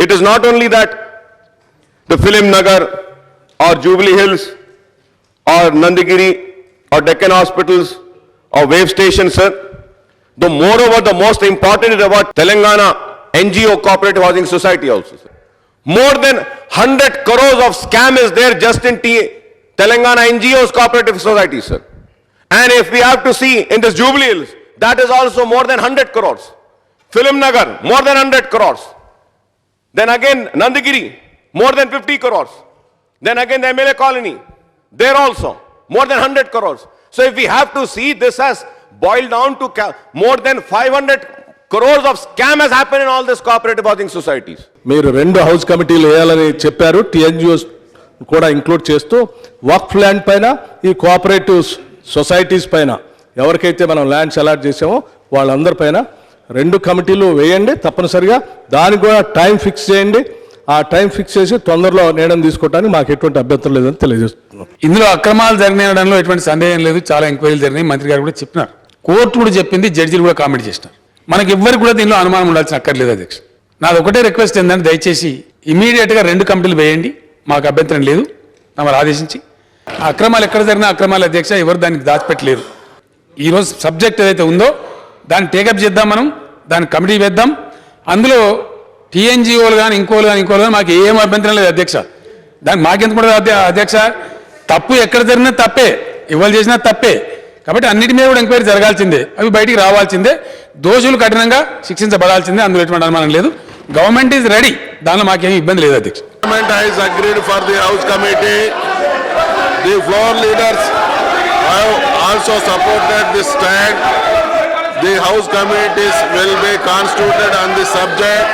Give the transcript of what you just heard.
It is not only that the Film Nagar or Jubilee Hills or Nandagiri or Deccan Hospitals or Wave Station, sir. Moreover, the most important is about Telangana NGO Cooperative Housing Society also, sir. More than 100 crores of scam is there just in Telangana NGOs Cooperative Society, sir. And if we have to see in this Jubilee Hills, that is also more than 100 crores. Film Nagar, more than 100 crores. Then again, Nandagiri, more than 50 crores. Then again, the MLA colony, there also, more than 100 crores. So if we have to see, this has boiled down to more than 500 crores of scam has happened in all these cooperative housing societies. మీరు 2 house కమిటీలు వేయాలని చెప్పారు. TNGOs కూడా include చేస్తూ వక్ఫ్ land పైన ఈ cooperative societies పైన ఎవరికైతే మనం ల్యాండ్స్ అలాట్ చేసామో వాళ్ళందరి పైన 2 కమిటీలు వేయండి తప్పనిసరిగా. దానికి కూడా టైం ఫిక్స్ చేయండి. ఆ టైం ఫిక్స్ చేసి తొందరలో నిర్ణయం తీసుకోవడానికి మాకు ఎటువంటి అభ్యంతరం లేదని తెలియజేస్తున్నాం. ఇందులో అక్రమాలు జరిగినడంలో ఎటువంటి సందేహం లేదు. చాలా ఎంక్వైరీలు జరిగినాయి. మంత్రి గారు కూడా చెప్పినారు. కోర్టు కూడా చెప్పింది. జడ్జిలు కూడా కామెంట్ చేసినారు. మనకి ఎవ్వరికి కూడా దీనిలో అనుమానం ఉండాల్సిన అక్కర్లేదు అధ్యక్ష. నాది ఒకటే రిక్వెస్ట్ ఏంటంటే దయచేసి ఇమీడియట్గా 2 కమిటీలు వేయండి. మాకు అభ్యంతరం లేదు. తమరు ఆదేశించి అక్రమాలు ఎక్కడ జరిగినా అక్రమాలు అధ్యక్ష ఎవరు దానికి దాచిపెట్టలేరు. ఈరోజు సబ్జెక్ట్ ఏదైతే ఉందో దాన్ని టేకప్ చేద్దాం. మనం దాన్ని కమిటీ వేద్దాం. అందులో TNGOలు కానీ ఇంకోలు కానీ మాకు ఏం అభ్యంతరం లేదు అధ్యక్ష. దానికి మాకెందుకు కూడా అధ్యక్ష తప్పు ఎక్కడ జరిగినా తప్పే, ఇవాళ చేసినా తప్పే. కాబట్టి అన్నిటి మీద కూడా ఎంక్వైరీ జరగాల్సిందే. అవి బయటికి రావాల్సిందే. దోషులు కఠినంగా శిక్షించబడాల్సిందే. అందులో ఎటువంటి అనుమానం లేదు. Government is ready. దానిలో మాకేమీ ఇబ్బంది లేదు అధ్యక్ష. Government has agreed for the House Committee. The floor leaders have also supported this stand. The House committees will be constituted on this subject.